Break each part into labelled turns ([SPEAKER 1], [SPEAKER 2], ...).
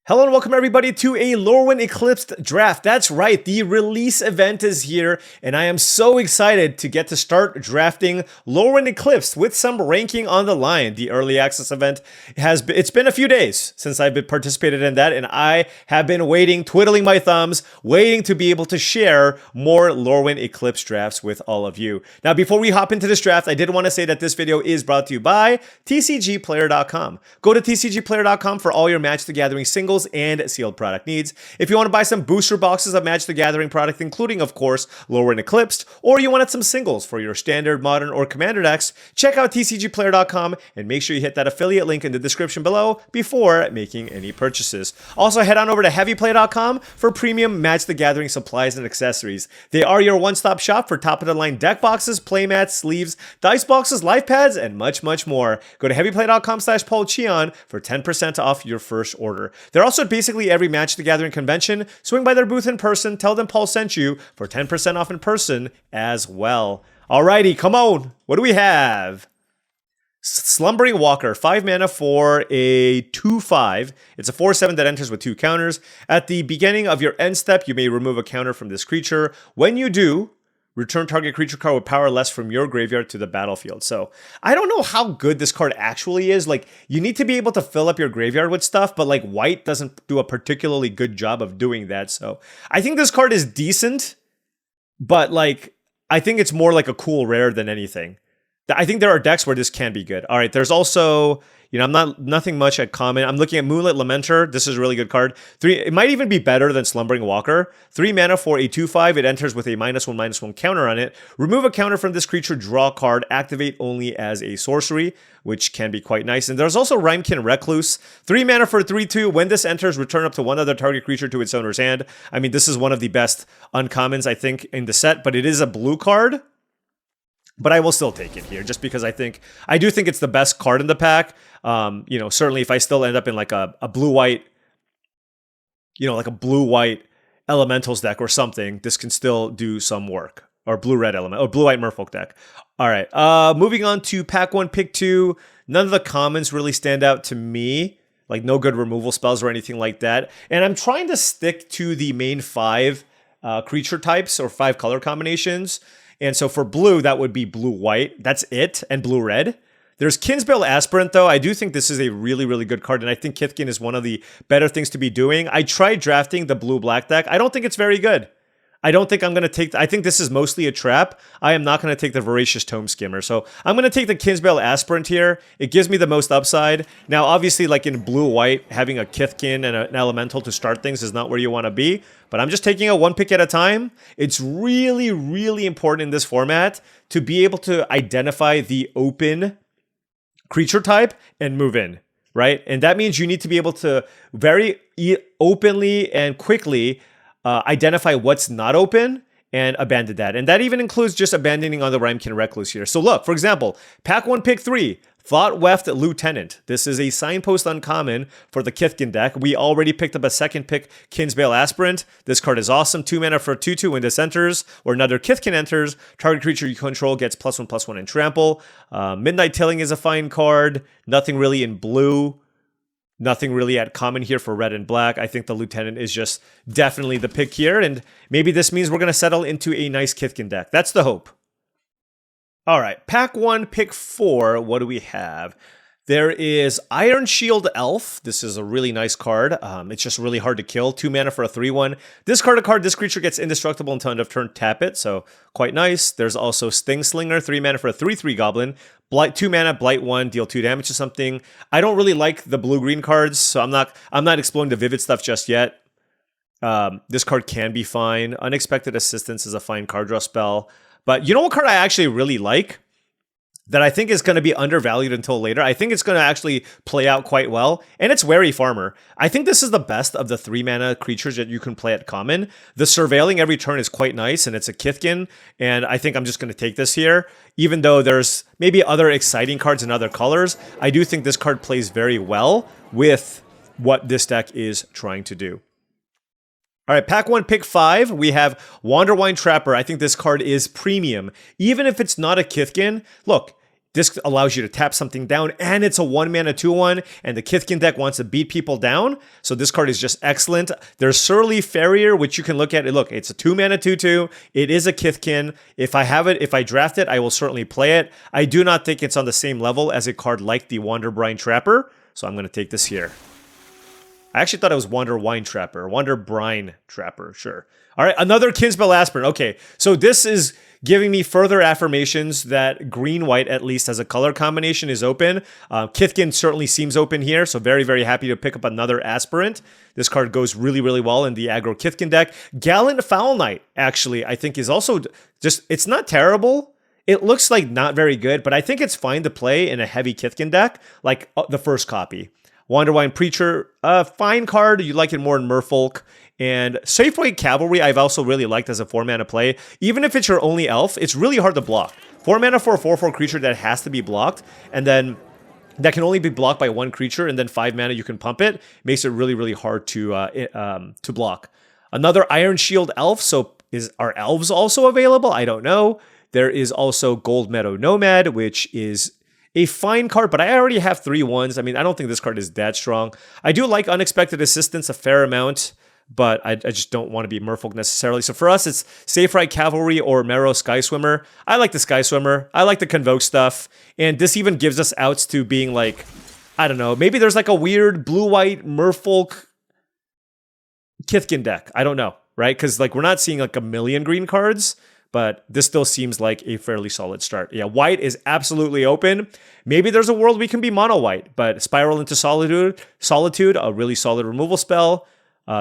[SPEAKER 1] Hello and welcome everybody to a Lorwyn Eclipsed draft. That's right, the release event is here and I am so excited to get to start drafting Lorwyn Eclipsed with some ranking on the line. The early access event it's been a few days since I've participated in that, and I have been waiting, twiddling my thumbs, waiting to be able to share more Lorwyn Eclipsed drafts with all of you. Now, before we hop into this draft, I did want to say that this video is brought to you by TCGplayer.com. Go to TCGplayer.com for all your Magic the Gathering singles and sealed product needs. If you want to buy some booster boxes of Magic the Gathering product, including, of course, Lorwyn Eclipsed, or you wanted some singles for your standard, modern, or commander decks, check out TCGplayer.com and make sure you hit that affiliate link in the description below before making any purchases. Also, head on over to heavyplay.com for premium Magic the Gathering supplies and accessories. They are your one-stop shop for top-of-the-line deck boxes, playmats, sleeves, dice boxes, life pads, and much, much more. Go to heavyplay.com/paulcheon for 10% off your first order. They're also at basically every Magic the Gathering convention. Swing by their booth in person, tell them Paul sent you for 10% off in person as well. Alrighty, come on. What do we have? Slumbering Walker, 5 mana for a 2/5. It's a 4/7 that enters with 2 counters. At the beginning of your end step, you may remove a counter from this creature. When you do, return target creature card with power less from your graveyard to the battlefield. So I don't know how good this card actually is. Like, you need to be able to fill up your graveyard with stuff, but like white doesn't do a particularly good job of doing that. So I think this card is decent, but like, I think it's more like a cool rare than anything. I think there are decks where this can be good. All right, there's also, nothing much at common. I'm looking at Moonlit Lamenter. This is a really good card. It might even be better than Slumbering Walker. 3 mana for a 2/5. It enters with a -1/-1 counter on it. Remove a counter from this creature, draw a card, activate only as a sorcery, which can be quite nice. And there's also Haumph Recluse. 3 mana for a 3/2. When this enters, return up to one other target creature to its owner's hand. I mean, this is one of the best uncommons, I think, in the set, but it is a blue card. But I will still take it here just because I do think it's the best card in the pack. Certainly if I still end up in like a blue-white, like a blue-white elementals deck or something, this can still do some work. Or blue-red element, or blue-white Merfolk deck. All right, moving on to pack 1, pick 2. None of the commons really stand out to me. Like no good removal spells or anything like that. And I'm trying to stick to the main 5 creature types or 5 color combinations. And so for blue, that would be blue-white. That's it. And blue-red. There's Kinsbale Aspirant, though. I do think this is a really, really good card, and I think Kithkin is one of the better things to be doing. I tried drafting the blue-black deck. I don't think it's very good. I don't think I'm going to take... I think this is mostly a trap. I am not going to take the Voracious Tome Skimmer. So I'm going to take the Kinsbale Aspirant here. It gives me the most upside. Now, obviously, like in blue-white, having a Kithkin and an Elemental to start things is not where you want to be. But I'm just taking it 1 pick at a time. It's really, really important in this format to be able to identify the open creature type and move in, right? And that means you need to be able to very openly and quickly identify what's not open and abandon that. And that even includes just abandoning on the Haumph Recluse here. So look, for example, pack 1, pick 3. Thought Weft Lieutenant. This is a signpost uncommon for the Kithkin deck. We already picked up a second pick, Kinsbale Aspirant. This card is awesome. 2 mana for a 2/2 when this enters, or another Kithkin enters. Target creature you control gets +1/+1 and trample. Midnight Tilling is a fine card. Nothing really in blue. Nothing really at common here for red and black. I think the Lieutenant is just definitely the pick here, and maybe this means we're going to settle into a nice Kithkin deck. That's the hope. All right, pack 1, pick 4. What do we have? There is Iron Shield Elf. This is a really nice card. It's just really hard to kill. 2 mana for a 3/1. This creature gets indestructible until end of turn, tap it. So quite nice. There's also Sting Slinger. 3 mana for a 3/3 Goblin. Blight 2 mana, Blight 1, deal 2 damage to something. I don't really like the blue-green cards, so I'm not exploring the Vivid stuff just yet. This card can be fine. Unexpected Assistance is a fine card draw spell. But you know what card I actually really like that I think is going to be undervalued until later? I think it's going to actually play out quite well, and it's Wary Farmer. I think this is the best of the 3 mana creatures that you can play at common. The Surveilling every turn is quite nice, and it's a Kithkin, and I think I'm just going to take this here. Even though there's maybe other exciting cards in other colors, I do think this card plays very well with what this deck is trying to do. All right, pack 1, pick 5. We have Wanderwine Trapper. I think this card is premium. Even if it's not a Kithkin, look, This allows you to tap something down, and it's a 1-mana 2/1, and the Kithkin deck wants to beat people down, so this card is just excellent. There's Surly Farrier, which you can look at. Look, it's a 2-mana 2/2. It is a Kithkin. If I have it, if I draft it, I will certainly play it. I do not think it's on the same level as a card like the Wanderbrine Trapper, so I'm going to take this here. I actually thought it was Wanderwine Trapper. Wanderbrine Trapper, sure. All right, another Kinspell Aspirant. Okay, so this is giving me further affirmations that green-white, at least as a color combination, is open. Kithkin certainly seems open here, so very, very happy to pick up another Aspirant. This card goes really, really well in the aggro Kithkin deck. Gallant Foul Knight, actually, I think is also just, it's not terrible. It looks like not very good, but I think it's fine to play in a heavy Kithkin deck, like the first copy. Wanderwine Preacher, fine card. You like it more in Merfolk. And Safeway Cavalry, I've also really liked as a 4-mana play. Even if it's your only elf, it's really hard to block. 4-mana for a 4/4 creature that has to be blocked, and then that can only be blocked by one creature, and then 5 mana you can pump it. Makes it really, really hard to block. Another Iron Shield Elf. So are elves also available? I don't know. There is also Gold Meadow Nomad, which is a fine card, but I already have 3/1s. I mean, I don't think this card is that strong. I do like Unexpected Assistance a fair amount, but I just don't want to be Merfolk necessarily. So for us, it's Safe Ride Cavalry or Marrow Sky Swimmer. I like the Sky Swimmer. I like the Convoke stuff. And this even gives us outs to being like, I don't know, maybe there's like a weird blue-white Merfolk Kithkin deck. I don't know, right? Because like we're not seeing like a million green cards, but this still seems like a fairly solid start. Yeah, white is absolutely open. Maybe there's a world we can be mono-white, but Spiral into Solitude, a really solid removal spell.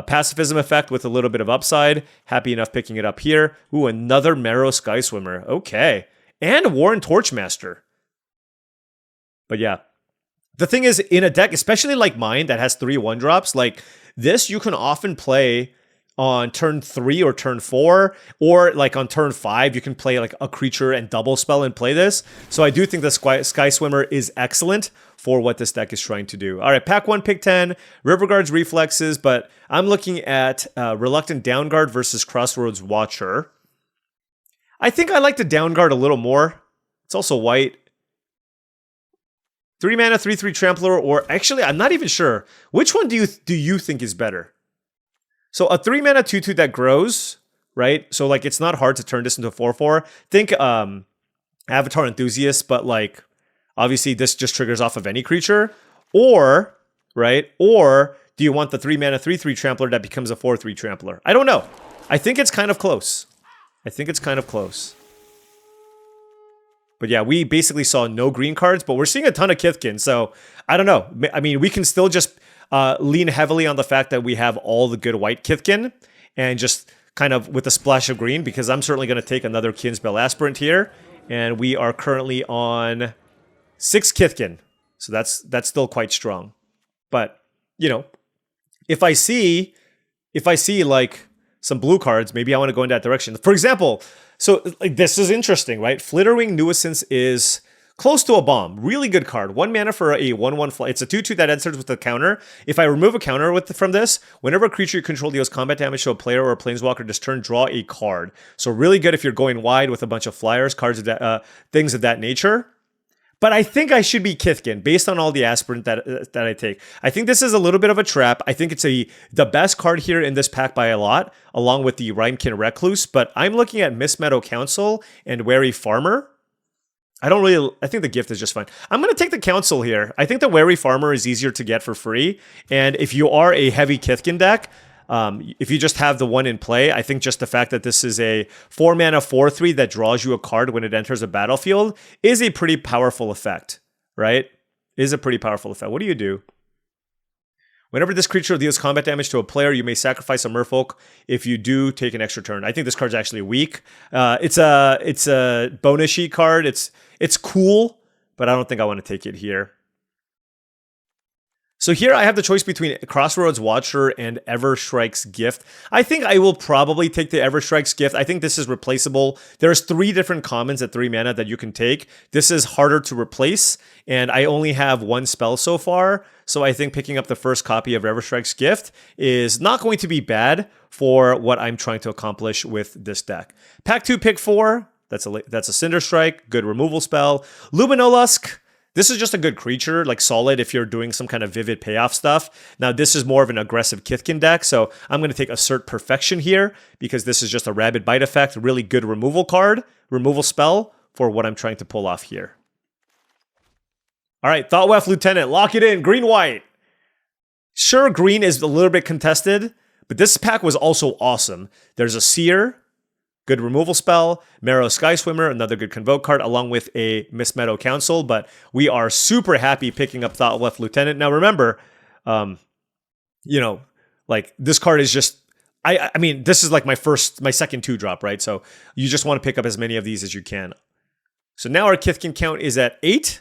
[SPEAKER 1] Pacifism effect with a little bit of upside. Happy enough picking it up here. Ooh, another Marrow Sky Swimmer. Okay. And Warren Torchmaster. But yeah. The thing is, in a deck, especially like mine that has 3 1-drops, like this you can often play on turn 3 or turn 4, or like on turn 5, you can play like a creature and double spell and play this. So I do think the Sky Swimmer is excellent for what this deck is trying to do. All right, pack 1, pick 10, Riverguard's Reflexes, but I'm looking at Reluctant Downguard versus Crossroads Watcher. I think I like the Downguard a little more. It's also white. 3 mana, 3/3 Trampler, or actually, I'm not even sure. Which one do you think is better? So a 3 mana 2/2 that grows, right? So like it's not hard to turn this into a 4/4. Think Avatar Enthusiast, but like obviously this just triggers off of any creature. Or, right? Or do you want the 3 mana 3/3 Trampler that becomes a 4/3 Trampler? I don't know. I think it's kind of close. But yeah, we basically saw no green cards, but we're seeing a ton of Kithkin. So I don't know. I mean, we can still just lean heavily on the fact that we have all the good white Kithkin and just kind of with a splash of green, because I'm certainly going to take another Kinspell Aspirant here. And we are currently on 6 Kithkin. So that's still quite strong. But, you know, if I see like some blue cards, maybe I want to go in that direction. For example, so like this is interesting, right? Flittering Nuisance is close to a bomb. Really good card. 1 mana for a 1/1 fly. It's a 2/2 that enters with a counter. If I remove a counter from this, whenever a creature you control deals combat damage to a player or a planeswalker this turn, draw a card. So really good if you're going wide with a bunch of flyers, cards of that, things of that nature. But I think I should be Kithkin based on all the aspirant that I take. I think this is a little bit of a trap. I think it's the best card here in this pack by a lot, along with the Rhymekin Recluse. But I'm looking at Mist Meadow Council and Wary Farmer. I think the gift is just fine. I'm going to take the Council here. I think the Wary Farmer is easier to get for free. And if you are a heavy Kithkin deck, if you just have the one in play, I think just the fact that this is a 4 mana 4/3 that draws you a card when it enters a battlefield is a pretty powerful effect, right? Is a pretty powerful effect. What do you do? Whenever this creature deals combat damage to a player, you may sacrifice a Merfolk. If you do, take an extra turn. I think this card's actually weak. It's a bonus sheet card. It's cool, but I don't think I want to take it here. So here I have the choice between Crossroads Watcher and Everstrike's Gift. I think I will probably take the Everstrike's Gift. I think this is replaceable. There's 3 different commons at 3 mana that you can take. This is harder to replace, and I only have 1 spell so far. So I think picking up the first copy of Everstrike's Gift is not going to be bad for what I'm trying to accomplish with this deck. Pack 2, pick 4. That's a Cinder Strike, good removal spell. Luminolusk, this is just a good creature, like solid if you're doing some kind of vivid payoff stuff. Now this is more of an aggressive Kithkin deck, so I'm going to take Assert Perfection here because this is just a Rabid Bite effect, really good removal card, removal spell for what I'm trying to pull off here. All right, Thoughtwef Lieutenant, lock it in, green-white. Sure, green is a little bit contested, but this pack was also awesome. There's a Seer, good removal spell, Marrow Sky Swimmer, another good Convoke card, along with a Mist Meadow Council, but we are super happy picking up Thoughtwef Lieutenant. Now remember, you know, like this card is just, I mean, this is like my second 2-drop, right? So you just want to pick up as many of these as you can. So now our Kithkin count is at 8,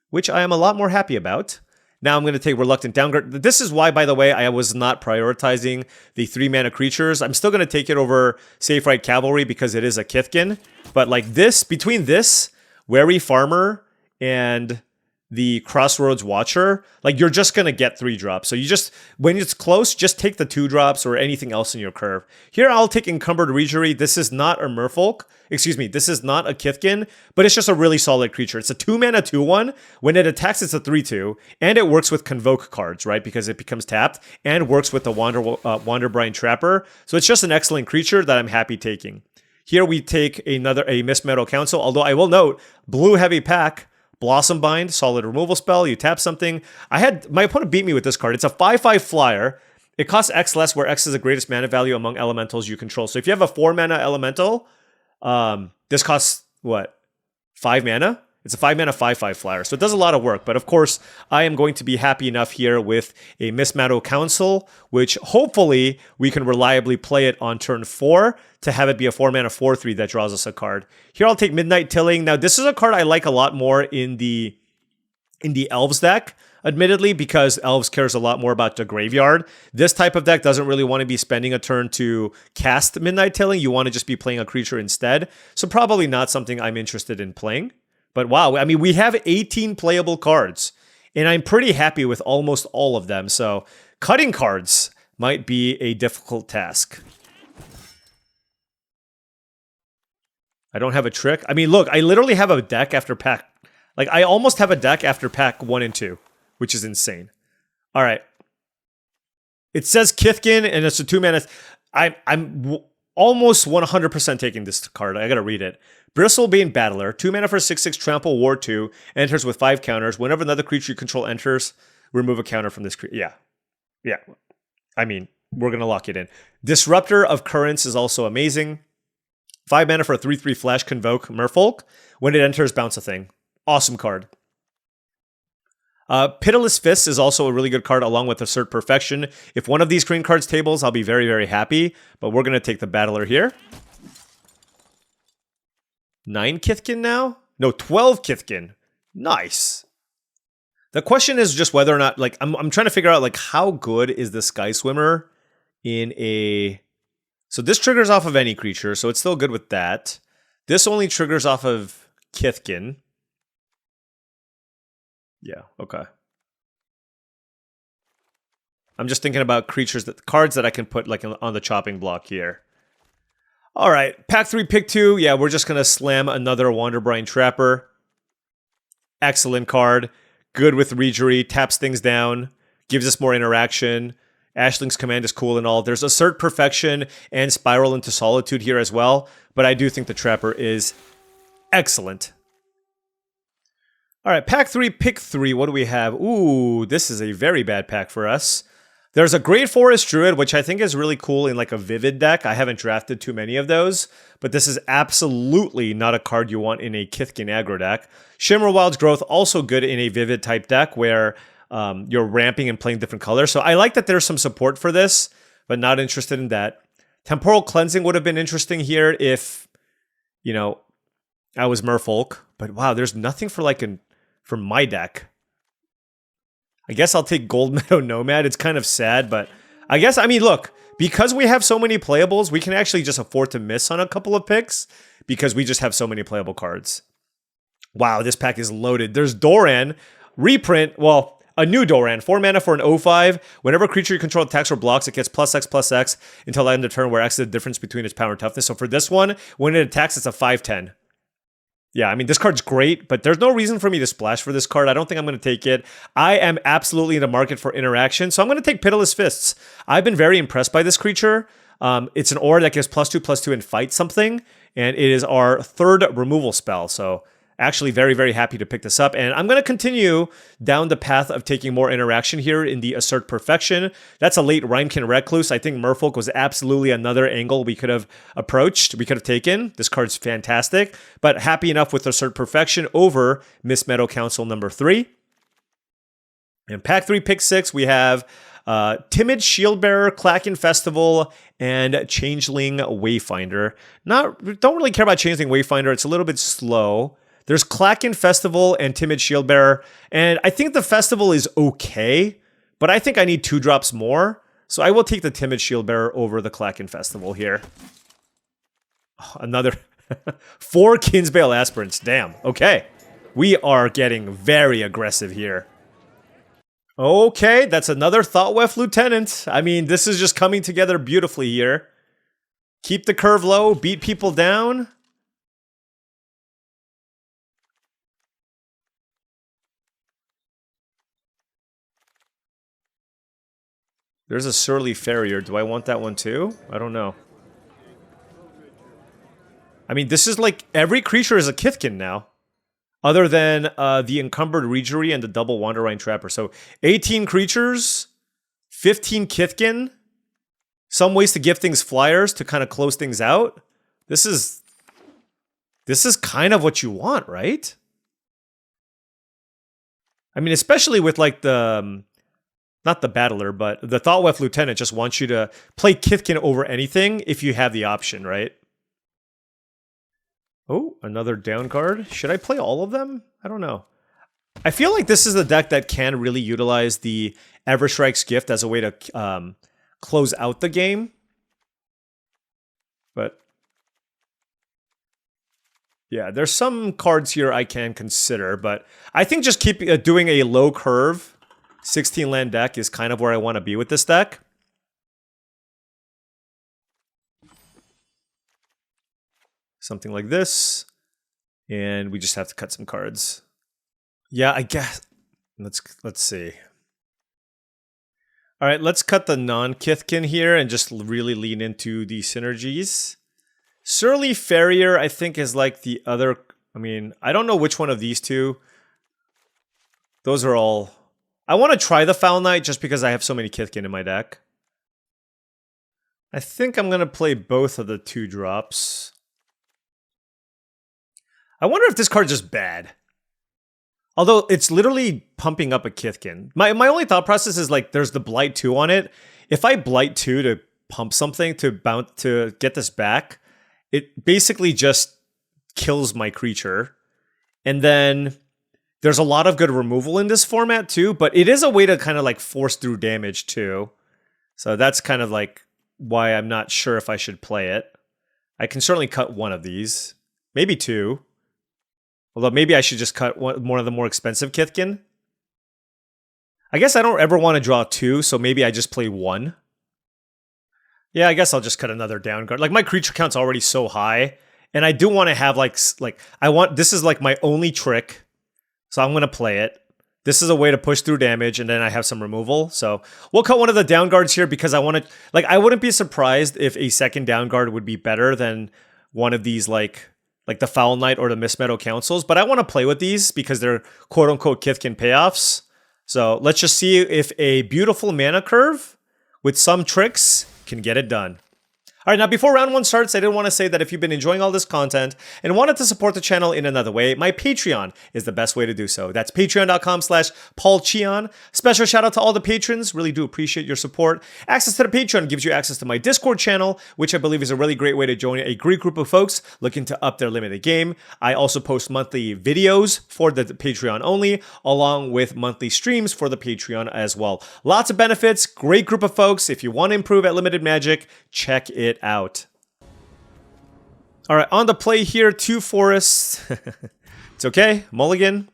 [SPEAKER 1] which I am a lot more happy about. Now I'm going to take Reluctant Downguard. This is why, by the way, I was not prioritizing the 3-mana creatures. I'm still going to take it over Safe Ride Cavalry because it is a Kithkin. But like this, between this, Wary Farmer, and the Crossroads Watcher, like you're just going to get 3 drops. So you just, when it's close, just take the 2 drops or anything else in your curve. Here I'll take Encumbered Reejerey. This is not a Merfolk. Excuse me, this is not a Kithkin, but it's just a really solid creature. It's a 2-mana 2/1. When it attacks, it's a 3/2, and it works with Convoke cards, right? Because it becomes tapped and works with the Wanderbrine Trapper. So it's just an excellent creature that I'm happy taking. Here we take a Mist Meadow Council, although I will note, blue heavy pack, Blossom Bind, solid removal spell, you tap something. My opponent beat me with this card. It's a 5/5 flyer. It costs X less, where X is the greatest mana value among elementals you control. So if you have a 4-mana elemental, this costs, what, 5 mana? It's a 5-mana 5/5 flyer, so it does a lot of work. But of course, I am going to be happy enough here with a Mist Meadow Council, which hopefully we can reliably play it on turn 4 to have it be a 4-mana 4/3 that draws us a card. Here I'll take Midnight Tilling. Now this is a card I like a lot more in the Elves deck, admittedly, because Elves cares a lot more about the graveyard. This type of deck doesn't really want to be spending a turn to cast Midnight Tilling. You want to just be playing a creature instead. So probably not something I'm interested in playing. But wow, I mean, we have 18 playable cards, and I'm pretty happy with almost all of them. So cutting cards might be a difficult task. I don't have a trick. I mean, look, I literally have a deck after pack. Like, I almost have a deck after pack 1 and 2, which is insane. All right. It says Kithkin, and it's a 2-mana. I'm almost 100% taking this card. I gotta read it. Bristlebane Battler, 2 mana for 6/6 Trample War 2, enters with 5 counters. Whenever another creature you control enters, remove a counter from this creature. Yeah. I mean, we're gonna lock it in. Disruptor of Currents is also amazing. 5 mana for a 3/3 Flash Convoke Merfolk. When it enters, bounce a thing. Awesome card. Pitiless Fist is also a really good card along with Assert Perfection. If one of these green cards tables, I'll be very, very happy. But we're going to take the Battler here. 9 Kithkin now? No, 12 Kithkin. Nice. The question is just whether or not, like, I'm trying to figure out, like, how good is the Sky Swimmer in a... So this triggers off of any creature, so it's still good with that. This only triggers off of Kithkin. Yeah, okay. I'm just thinking about cards that I can put like on the chopping block here. All right, pack 3, pick 2. Yeah, we're just gonna slam another Wanderbrine Trapper. Excellent card. Good with Reejerey, taps things down, gives us more interaction. Ashling's Command is cool and all. There's Assert Perfection and Spiral into Solitude here as well, but I do think the Trapper is excellent. All right, pack 3, pick 3. What do we have? Ooh, this is a very bad pack for us. There's a Great Forest Druid, which I think is really cool in like a Vivid deck. I haven't drafted too many of those, but this is absolutely not a card you want in a Kithkin aggro deck. Shimmerwild's Growth, also good in a Vivid type deck where you're ramping and playing different colors. So I like that there's some support for this, but not interested in that. Temporal Cleansing would have been interesting here if, you know, I was Merfolk. But wow, there's nothing for like for my deck. I guess I'll take Gold Meadow Nomad. It's kind of sad, but I guess, I mean, look, because we have so many playables, we can actually just afford to miss on a couple of picks because we just have so many playable cards. Wow, this pack is loaded. There's Doran, reprint, well, a new Doran, 4 mana for an 0/5. Whenever a creature you control attacks or blocks, it gets +X/+X until the end of turn, where X is the difference between its power and toughness. So for this one, when it attacks, it's a 5/10. Yeah, I mean, this card's great, but there's no reason for me to splash for this card. I don't think I'm going to take it. I am absolutely in the market for interaction, so I'm going to take Pitiless Fists. I've been very impressed by this creature. It's an aura that gives +2/+2 and fight something, and it is our 3rd removal spell, so actually very, very happy to pick this up. And I'm going to continue down the path of taking more interaction here in the Assert Perfection. That's a late Rhymekin Recluse. I think Merfolk was absolutely another angle we could have approached, we could have taken. This card's fantastic, but happy enough with Assert Perfection over Miss Meadow Council number 3. And pack 3, pick 6, we have Timid Shieldbearer, Klacken Festival, and Changeling Wayfinder. Don't really care about Changeling Wayfinder. It's a little bit slow. There's Klacken Festival and Timid Shieldbearer, and I think the Festival is okay, but I think I need 2 drops more, so I will take the Timid Shieldbearer over the Klacken Festival here. Oh, another 4 Kinsbale Aspirants. Damn. Okay. We are getting very aggressive here. Okay, that's another Thoughtweft Lieutenant. I mean, this is just coming together beautifully here. Keep the curve low, beat people down. There's a Surly Farrier. Do I want that one too? I don't know. I mean, this is like every creature is a Kithkin now. Other than the Encumbered Regery and the double Wanderine Trapper. So 18 creatures, 15 Kithkin, some ways to give things flyers to kind of close things out. This is kind of what you want, right? I mean, especially with like the, not the Battler, but the Thoughtweft Lieutenant just wants you to play Kithkin over anything if you have the option, right? Oh, another down card. Should I play all of them? I don't know. I feel like this is a deck that can really utilize the Everstrike's Gift as a way to close out the game. But yeah, there's some cards here I can consider, but I think just keep doing a low curve 16 land deck is kind of where I want to be with this deck. Something like this, and we just have to cut some cards. Yeah, I guess. Let's see. All right, let's cut the non-Kithkin here and just really lean into the synergies. Surly Farrier, I think, is like the other. I mean, I don't know which one of these two. Those are all. I want to try the Foul Knight just because I have so many Kithkin in my deck. I think I'm gonna play both of the 2 drops. I wonder if this card's just bad. Although it's literally pumping up a Kithkin. My only thought process is like there's the Blight 2 on it. If I Blight 2 to pump something to get this back, it basically just kills my creature. And then there's a lot of good removal in this format too, but it is a way to kind of like force through damage too. So that's kind of like why I'm not sure if I should play it. I can certainly cut one of these. Maybe 2. Although maybe I should just cut one of the more expensive Kithkin. I guess I don't ever want to draw 2, so maybe I just play 1. Yeah, I guess I'll just cut another down card. Like, my creature count's already so high, and I do want to have, like this is, like, my only trick, so I'm going to play it. This is a way to push through damage, and then I have some removal, so we'll cut one of the down guards here because I want to, like, I wouldn't be surprised if a second down guard would be better than one of these, like the Foul Knight or the Miss Meadow Councils, but I want to play with these because they're quote-unquote Kithkin payoffs. So let's just see if a beautiful mana curve with some tricks can get it done. All right, now before round 1 starts, I did want to say that if you've been enjoying all this content and wanted to support the channel in another way, my Patreon is the best way to do so. That's patreon.com/paulcheon. Special shout out to all the patrons. Really do appreciate your support. Access to the Patreon gives you access to my Discord channel, which I believe is a really great way to join a great group of folks looking to up their limited game. I also post monthly videos for the Patreon only, along with monthly streams for the Patreon as well. Lots of benefits, great group of folks. If you want to improve at Limited Magic, check it out. All right, on the play here, 2 forests. It's okay, mulligan.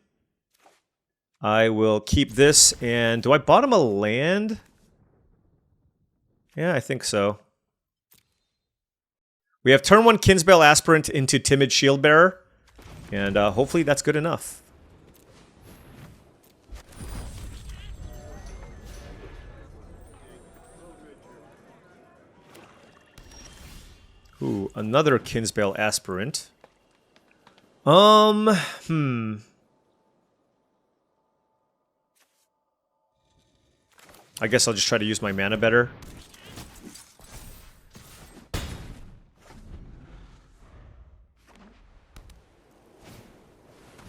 [SPEAKER 1] I will keep this, and do I bottom a land? Yeah, I think so. We have turn 1 Kinsbale Aspirant into Timid Shieldbearer. And hopefully that's good enough. Ooh, another Kinsbale Aspirant. I guess I'll just try to use my mana better.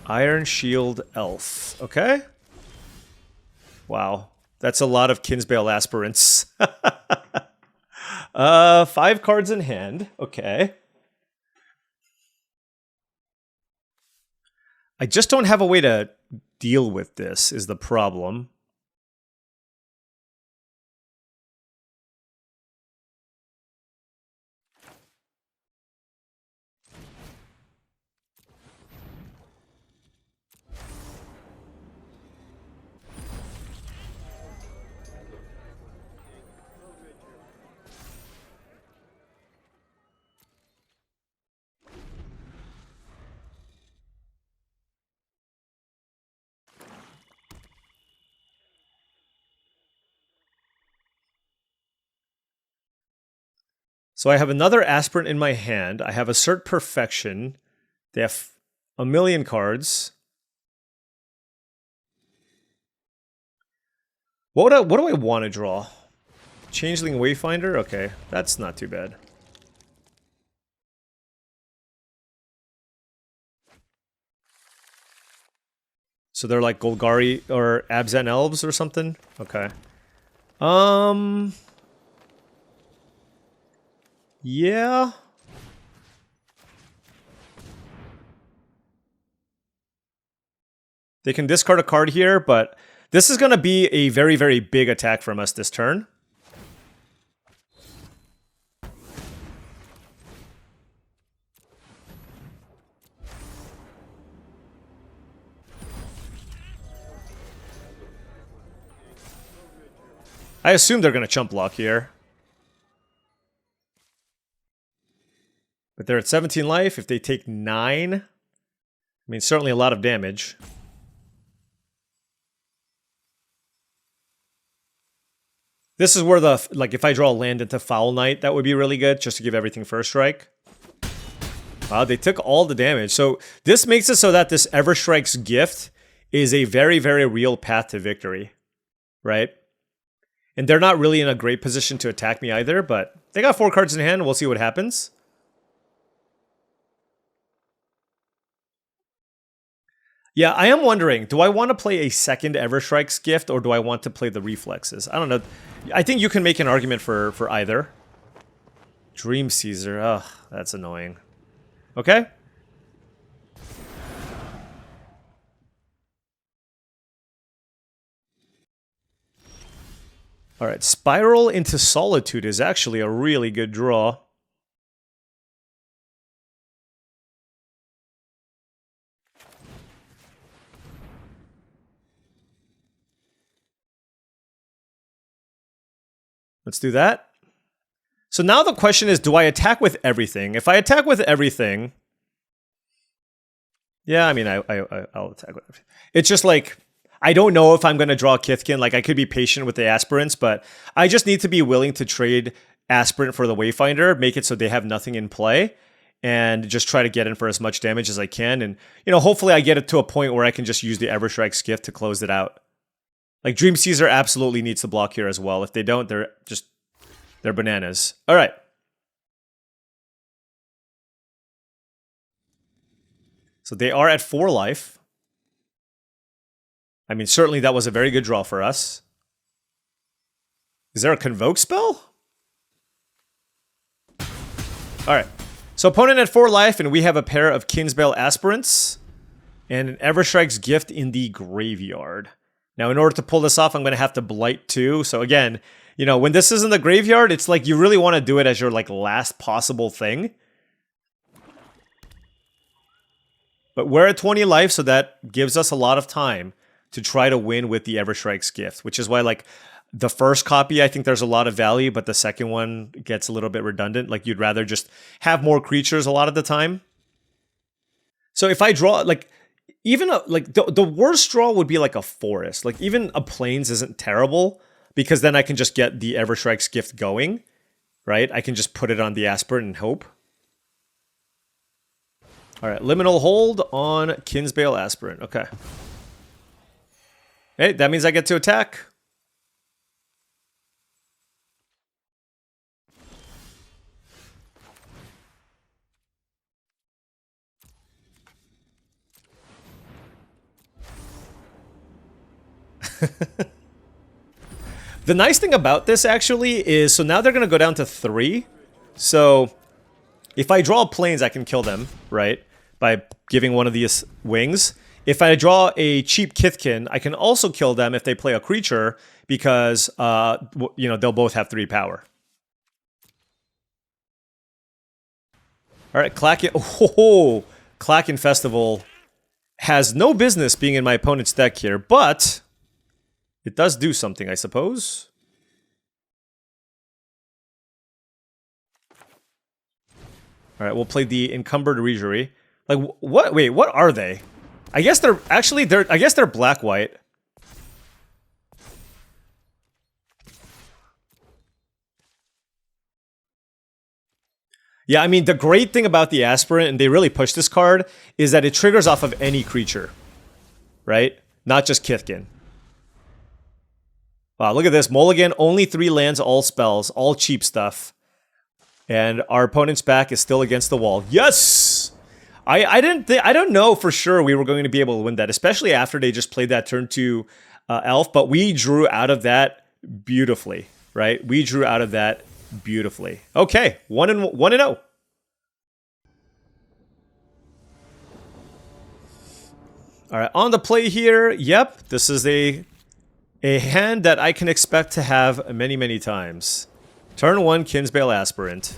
[SPEAKER 1] Iron Shield Elf. Okay. Wow. That's a lot of Kinsbale Aspirants. 5 cards in hand. Okay. I just don't have a way to deal with this, is the problem. So I have another Aspirant in my hand. I have Assert Perfection. They have a million cards. What do I want to draw? Changeling Wayfinder? Okay, that's not too bad. So they're like Golgari or Abzan Elves or something? Okay. Yeah. They can discard a card here, but this is going to be a very, very big attack from us this turn. I assume they're going to chump block here. But they're at 17 life. If they take 9, I mean, certainly a lot of damage. This is where the, like, if I draw a land into Foul Knight, that would be really good, just to give everything first strike. Wow, they took all the damage. So this makes it so that this Everstrike's Gift is a very, very real path to victory, right? And they're not really in a great position to attack me either, but they got 4 cards in hand. We'll see what happens. Yeah, I am wondering, do I want to play a second Everstrike's Gift, or do I want to play the Reflexes? I don't know. I think you can make an argument for either. Dream Caesar. Ugh, that's annoying. Okay. Alright, Spiral into Solitude is actually a really good draw. Let's do that. So now the question is, do I attack with everything? If I attack with everything... Yeah, I mean, I'll attack with everything. It's just like, I don't know if I'm going to draw Kithkin. Like, I could be patient with the Aspirants, but I just need to be willing to trade Aspirant for the Wayfinder, make it so they have nothing in play, and just try to get in for as much damage as I can. And, you know, hopefully I get it to a point where I can just use the Everstrike's Gift to close it out. Like, Dream Caesar absolutely needs to block here as well. If they don't, they're bananas. All right. So they are at 4 life. I mean, certainly that was a very good draw for us. Is there a Convoke spell? All right. So opponent at 4 life, and we have a pair of Kinsbale Aspirants and an Everstrike's Gift in the graveyard. Now, in order to pull this off, I'm going to have to Blight 2. So again, you know, when this is in the graveyard, it's like you really want to do it as your like last possible thing. But we're at 20 life, so that gives us a lot of time to try to win with the Everstrike's Gift, which is why like the first copy, I think there's a lot of value, but the second one gets a little bit redundant. Like you'd rather just have more creatures a lot of the time. So if I draw, like, even like the worst draw would be like a forest. Like even a plains isn't terrible because then I can just get the Everstrike's Gift going, right? I can just put it on the Aspirant and hope. All right, liminal hold on Kinsbale Aspirant. Okay. Hey, that means I get to attack. The nice thing about this actually is, so now they're going to go down to 3. So if I draw planes, I can kill them, right? By giving one of these wings. If I draw a cheap Kithkin, I can also kill them if they play a creature because, you know, they'll both have 3 power. All right, Klacken. Oh, Klacken Festival has no business being in my opponent's deck here, but it does do something, I suppose. All right, we'll play the Encumbered Regery. Like, what? Wait, what are they? I guess they're actually, I guess they're black-white. Yeah, I mean, the great thing about the Aspirant, and they really push this card, is that it triggers off of any creature, right? Not just Kithkin. Wow, look at this. Mulligan, only 3 lands, all spells, all cheap stuff. And our opponent's back is still against the wall. Yes! I don't know for sure we were going to be able to win that, especially after they just played that turn 2 Elf, but we drew out of that beautifully, right? We drew out of that beautifully. Okay, 1-0. All right, on the play here. Yep, this is a hand that I can expect to have many, many times. Turn 1, Kinsbale Aspirant.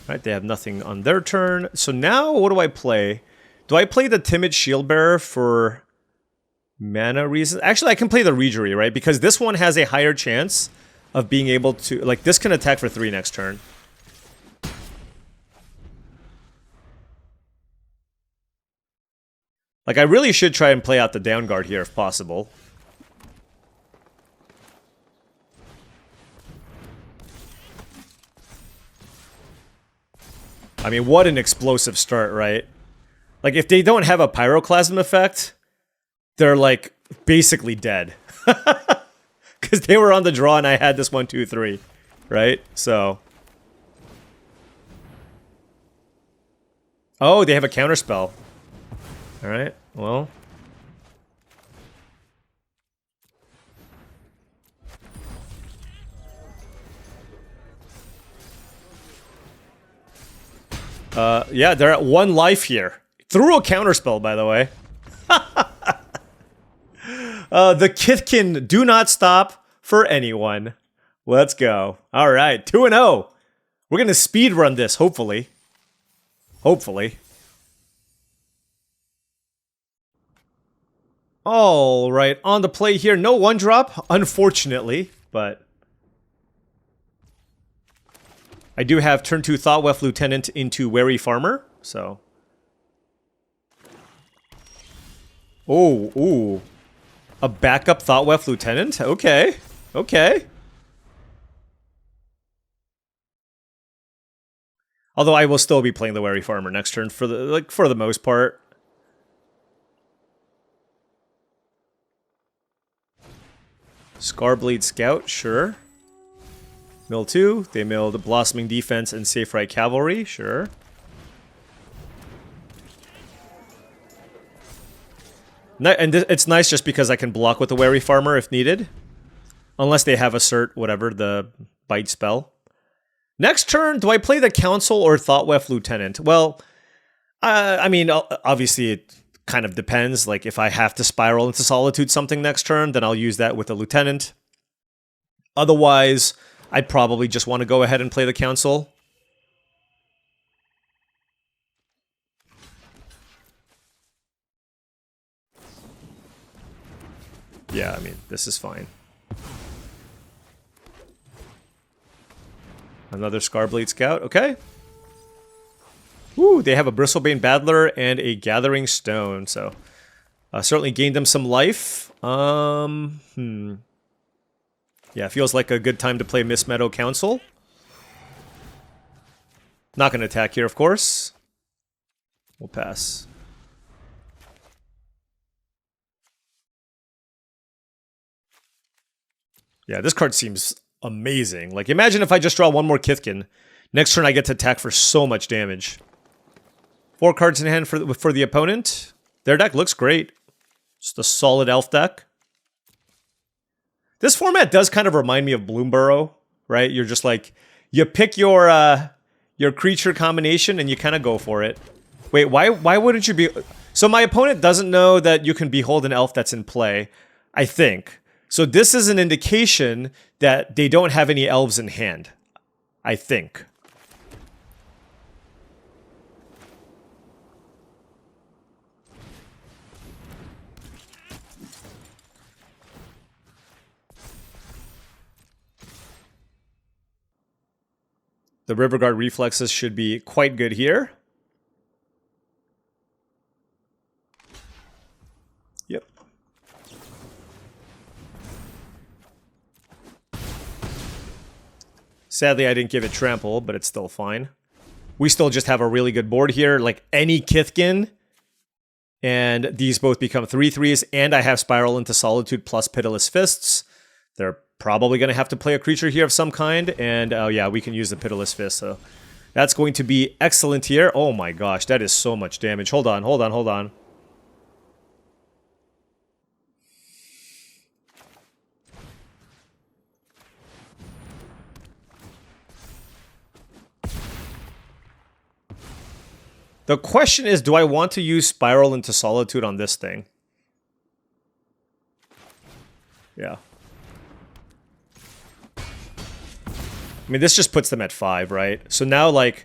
[SPEAKER 1] Right, they have nothing on their turn. So now, what do I play? Do I play the Timid Shieldbearer for mana reasons? Actually, I can play the Regery, right? Because this one has a higher chance of being able to... Like, this can attack for 3 next turn. Like, I really should try and play out the down guard here if possible. I mean, what an explosive start, right? Like, if they don't have a Pyroclasm effect, they're, like, basically dead. Because they were on the draw and I had this 1, 2, 3, right? So... Oh, they have a counterspell. Alright, well... yeah, they're at 1 life here. Through a counterspell, by the way. The Kithkin do not stop for anyone. Let's go. Alright, 2-0. We're gonna speed run this, hopefully. Hopefully. Alright, on the play here. No 1-drop, unfortunately, but... I do have turn 2 Thoughtwef Lieutenant into Wary Farmer, so... Oh, ooh. A backup Thoughtwef Lieutenant? Okay. Okay. Although I will still be playing the Wary Farmer next turn for the most part. Scarbleed Scout, sure. Mill 2, they milled Blossoming Defense and Safe Right Cavalry, sure. And it's nice just because I can block with the Wary Farmer if needed. Unless they have assert, whatever, the bite spell. Next turn, do I play the Council or Thoughtwef Lieutenant? Well, I mean, obviously it kind of depends. Like, if I have to Spiral into Solitude something next turn, then I'll use that with the Lieutenant. Otherwise... I'd probably just want to go ahead and play the Council. Yeah, I mean, this is fine. Another Scarblade Scout. Okay. Ooh, they have a Bristlebane Battler and a Gathering Stone. So, certainly gained them some life. Yeah, feels like a good time to play Mist Meadow Council. Not going to attack here, of course. We'll pass. Yeah, this card seems amazing. Like, imagine if I just draw one more Kithkin. Next turn I get to attack for so much damage. 4 cards in hand for the opponent. Their deck looks great. Just a solid elf deck. This format does kind of remind me of Bloomburrow, right? You're just like, you pick your creature combination and you kind of go for it. Wait, why wouldn't you be... So my opponent doesn't know that you can behold an elf that's in play, I think. So this is an indication that they don't have any elves in hand, I think. The Riverguard reflexes should be quite good here. Yep. Sadly, I didn't give it trample, but it's still fine. We still just have a really good board here. Like any Kithkin, and these both become 3/3s, and I have Spiral into Solitude plus Pitiless Fists. They're probably going to have to play a creature here of some kind, and oh yeah, we can use the Pitiless Fist, so that's going to be excellent here. Oh my gosh, that is so much damage. Hold on, hold on, hold on. The question is, do I want to use Spiral into Solitude on this thing? Yeah. I mean, this just puts them at 5, right? So now, like,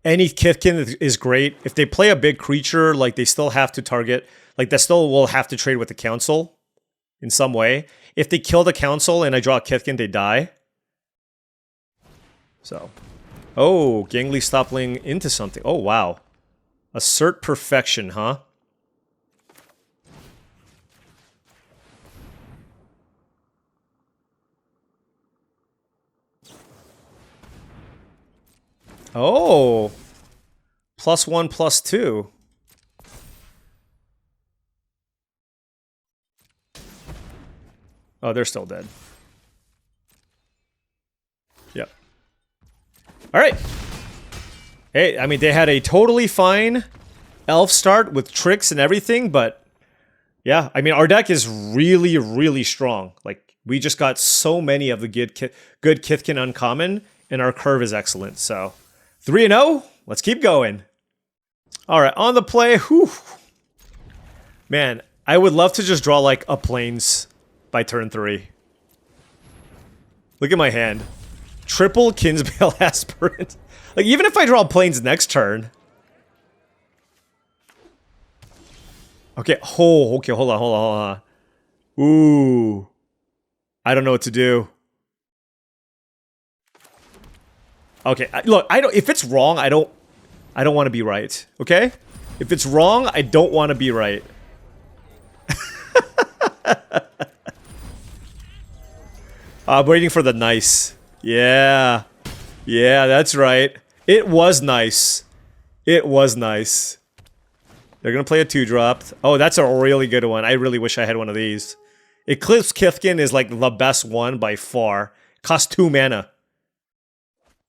[SPEAKER 1] any Kithkin is great. If they play a big creature, like, they still have to target... Like, they still will have to trade with the Council in some way. If they kill the Council and I draw a Kithkin, they die. So. Oh, Gangly Stopling into something. Oh, wow. Assert Perfection, huh? Oh. +1, +2. Oh, they're still dead. Yep. All right. Hey, I mean, they had a totally fine elf start with tricks and everything, but yeah, I mean, our deck is really, really strong. Like, we just got so many of the good Kithkin uncommon, and our curve is excellent. So, 3-0, let's keep going. All right, on the play, whew. Man, I would love to just draw, like, a Plains by turn 3. Look at my hand. Triple Kinsbale Aspirant. Like, even if I draw Plains next turn. Okay, okay, hold on, hold on, hold on. Ooh. I don't know what to do. Okay, look, if it's wrong, I don't want to be right, okay? If it's wrong, I don't want to be right. I'm waiting for the nice. Yeah. Yeah, that's right. It was nice. It was nice. They're going to play a 2-drop. Oh, that's a really good one. I really wish I had one of these. Eclipsed Kithkin is like the best one by far. Costs 2 mana.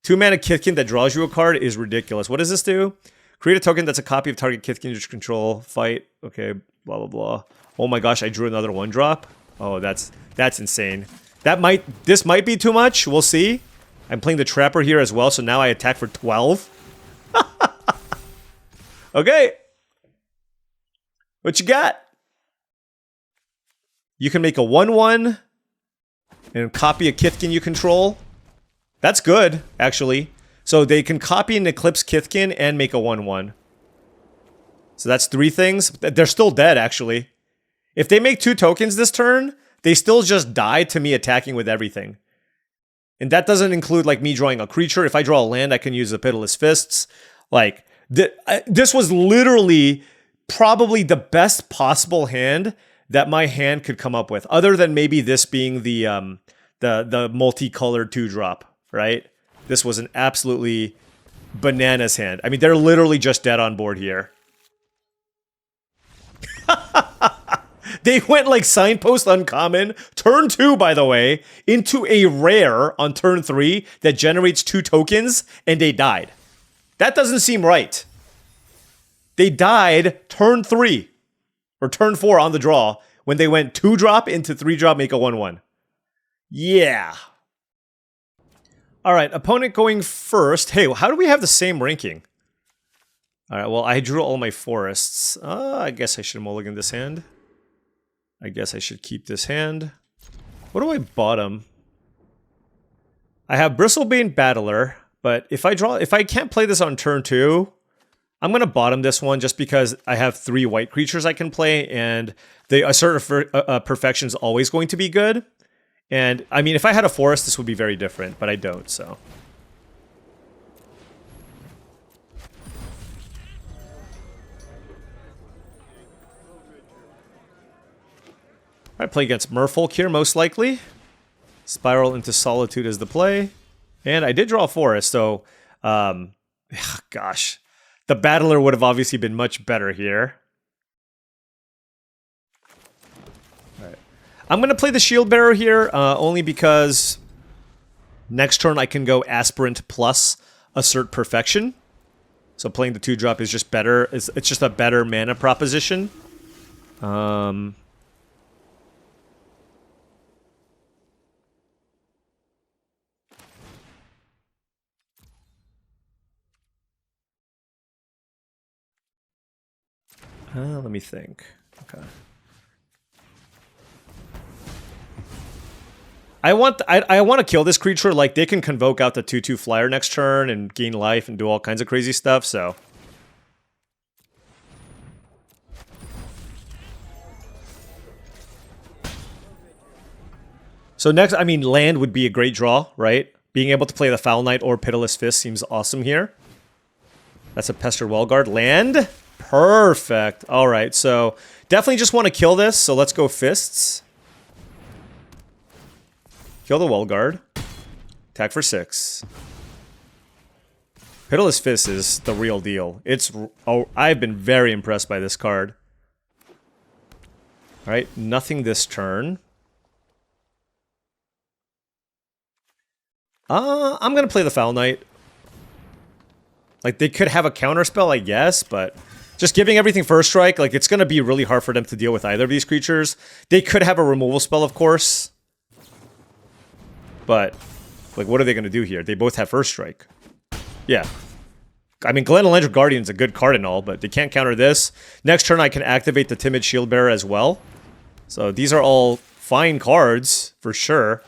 [SPEAKER 1] 2 mana Kithkin that draws you a card is ridiculous. What does this do? Create a token that's a copy of target Kithkin you control. Fight. Okay, blah, blah, blah. Oh my gosh, I drew another 1-drop. Oh, that's insane. This might be too much. We'll see. I'm playing the Trapper here as well, so now I attack for 12. Okay. What you got? You can make a 1/1 and copy a Kithkin you control. That's good, actually. So they can copy an Eclipsed Kithkin and make a 1/1. So that's 3 things. They're still dead, actually. If they make 2 tokens this turn, they still just die to me attacking with everything. And that doesn't include like me drawing a creature. If I draw a land, I can use the Pitiless Fists. Like this was literally probably the best possible hand that my hand could come up with, other than maybe this being the multicolored 2-drop, right? This was an absolutely bananas hand. I mean, they're literally just dead on board here. They went like Signpost Uncommon, turn 2, by the way, into a rare on turn 3 that generates 2 tokens, and they died. That doesn't seem right. They died turn 3, or turn 4 on the draw, when they went 2-drop into 3-drop, make a 1/1. Yeah. Alright, opponent going first. Hey, how do we have the same ranking? Alright, well, I drew all my forests. I guess I should mulligan this hand. I guess I should keep this hand. What do I bottom? I have Bristlebane Battler, but if I can't play this on turn 2, I'm going to bottom this one just because I have 3 white creatures I can play, and the Assert Perfection is always going to be good. And, I mean, if I had a forest, this would be very different, but I don't, so. I play against Merfolk here, most likely. Spiral into Solitude is the play. And I did draw a forest, so... gosh. The Battler would have obviously been much better here. Alright. I'm going to play the Shield Bearer here, only because... next turn I can go Aspirant plus Assert Perfection. So playing the 2-drop is just better. It's just a better mana proposition. Let me think. Okay. I want to kill this creature. Like, they can convoke out the 2/2 flyer next turn and gain life and do all kinds of crazy stuff, so... So next, I mean, land would be a great draw, right? Being able to play the Foul Knight or Pitiless Fist seems awesome here. That's a Pester Wellguard. Land? Perfect. Alright, so definitely just want to kill this, so let's go Fists. Kill the Wellguard. Attack for 6. Pitiless Fist is the real deal. I've been very impressed by this card. Alright, nothing this turn. I'm gonna play the Foul Knight. Like, they could have a counterspell, I guess, but... just giving everything first strike, like, it's going to be really hard for them to deal with either of these creatures. They could have a removal spell, of course. But, like, what are they going to do here? They both have first strike. Yeah. I mean, Glenelendra Guardian's a good card and all, but they can't counter this. Next turn, I can activate the Timid Shield Bearer as well. So these are all fine cards, for sure.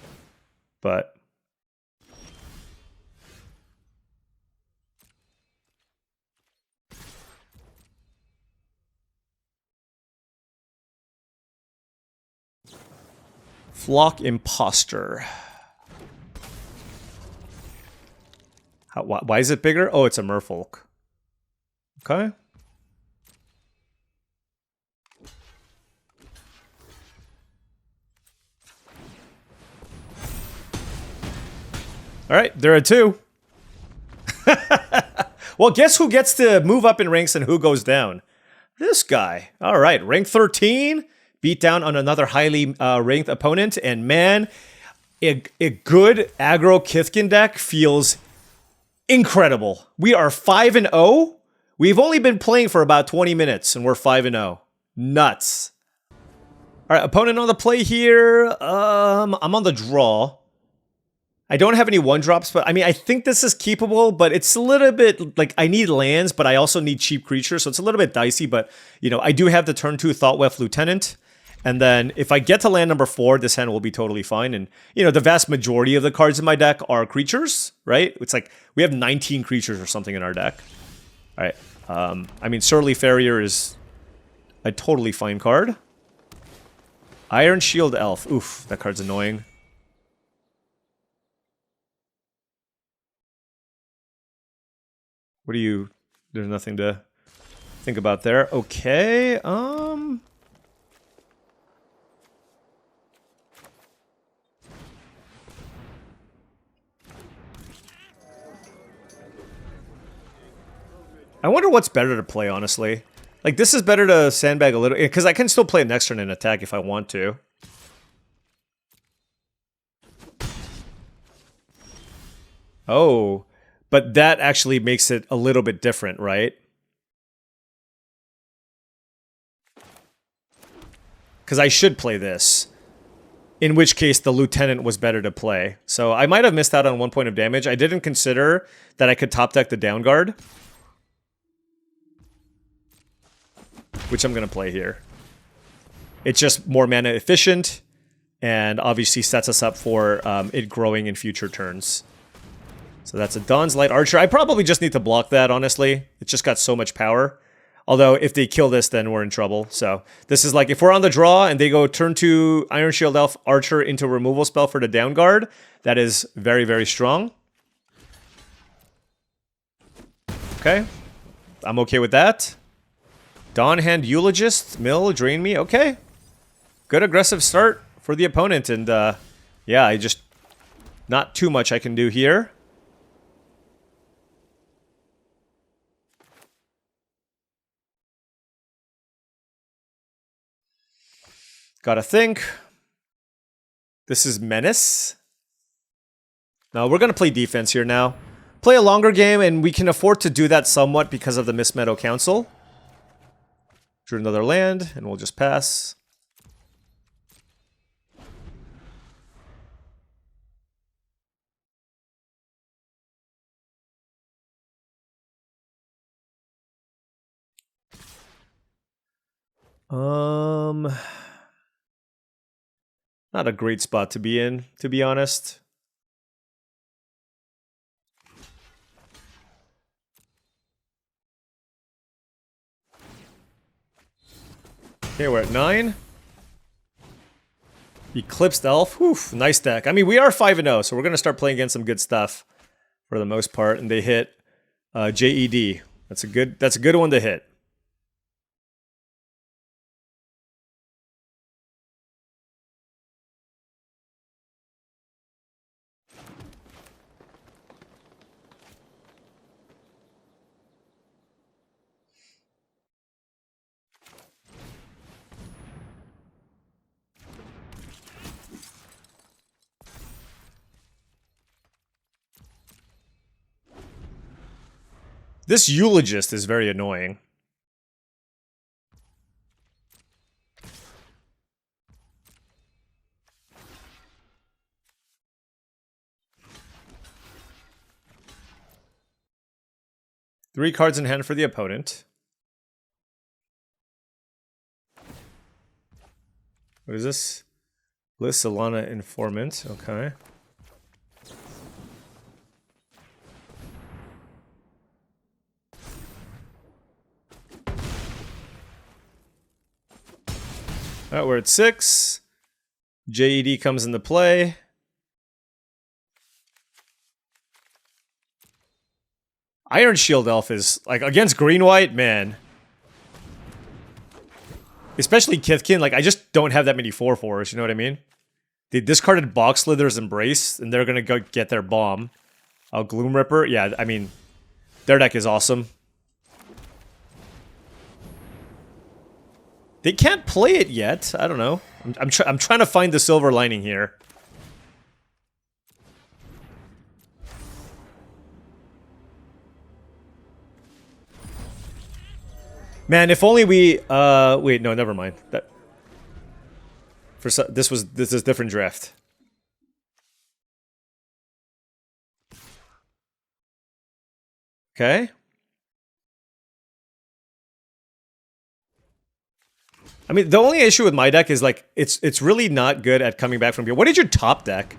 [SPEAKER 1] But... Flock Imposter. Why is it bigger? Oh, it's a Merfolk. Okay. Alright, they're a 2. Well, guess who gets to move up in ranks and who goes down? This guy. Alright, rank 13. Beat down on another highly ranked opponent, and man, a good aggro Kithkin deck feels incredible. We are 5-0. We've only been playing for about 20 minutes, and we're 5-0. Nuts. All right, opponent on the play here. I'm on the draw. I don't have any 1-drops, but I mean, I think this is keepable, but it's a little bit like I need lands, but I also need cheap creatures, so it's a little bit dicey, but you know, I do have the turn 2 Thoughtweft Lieutenant. And then if I get to land number 4, this hand will be totally fine. And, you know, the vast majority of the cards in my deck are creatures, right? It's like we have 19 creatures or something in our deck. All right. I mean, Surly Farrier is a totally fine card. Iron Shield Elf. Oof, that card's annoying. What do you... There's nothing to think about there. Okay, I wonder what's better to play, honestly. Like, this is better to sandbag a little, because I can still play next turn and attack if I want to. Oh, but that actually makes it a little bit different, right? Because I should play this. In which case, the Lieutenant was better to play. So I might have missed out on 1 point of damage. I didn't consider that I could top deck the down guard, which I'm going to play here. It's just more mana efficient, and obviously sets us up for it growing in future turns. So that's a Dawn's Light Archer. I probably just need to block that, honestly. It's just got so much power. Although, if they kill this, then we're in trouble. So, this is like, if we're on the draw and they go turn 2 Iron Shield Elf Archer into a removal spell for the down guard, that is very, very strong. Okay. I'm okay with that. Dawnhand Eulogist, Mill, Drain Me. Okay. Good aggressive start for the opponent. And, yeah, I just... Not too much I can do here. Gotta think. This is Menace. No, we're gonna play defense here now. Play a longer game, and we can afford to do that somewhat because of the Mist Meadow Council. Drew another land, and we'll just pass. Not a great spot to be in, to be honest. Okay, we're at 9. Eclipsed Elf. Oof, nice deck. I mean, we are 5-0, so we're going to start playing against some good stuff for the most part. And they hit JED. That's a good one to hit. This Eulogist is very annoying. Three cards in hand for the opponent. What is this? Lissalana Informant. Okay. Alright, we're at 6. JED comes into play. Iron Shield Elf is, like, against green-white, man. Especially Kithkin, like, I just don't have that many 4/4s, you know what I mean? They discarded Box Slither's Embrace, and they're gonna go get their bomb. Oh, Gloom Ripper? Yeah, I mean, their deck is awesome. They can't play it yet. I don't know. I'm trying to find the silver lining here. Man, if only we wait, no, never mind. That this is different draft. Okay. I mean, the only issue with my deck is, like, it's really not good at coming back from here. What did your top deck?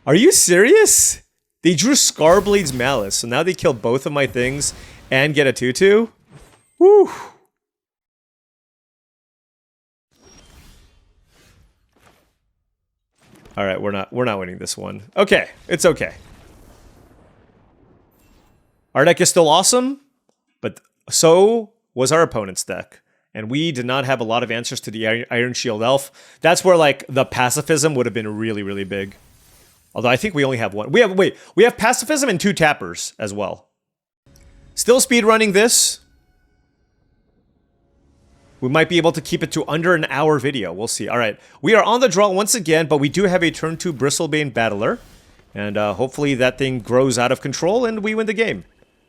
[SPEAKER 1] Are you serious? They drew Scarblade's Malice, so now they kill both of my things and get a 2/2? Woo! Alright, we're not winning this one. Okay, it's okay. Our deck is still awesome. But so was our opponent's deck. And we did not have a lot of answers to the Iron Shield Elf. That's where, like, the pacifism would have been really, really big. Although I think we only have one. We have pacifism and 2 tappers as well. Still speedrunning this. We might be able to keep it to under an hour video. We'll see. All right. We are on the draw once again, but we do have a turn 2 Bristlebane Battler. And hopefully that thing grows out of control and we win the game.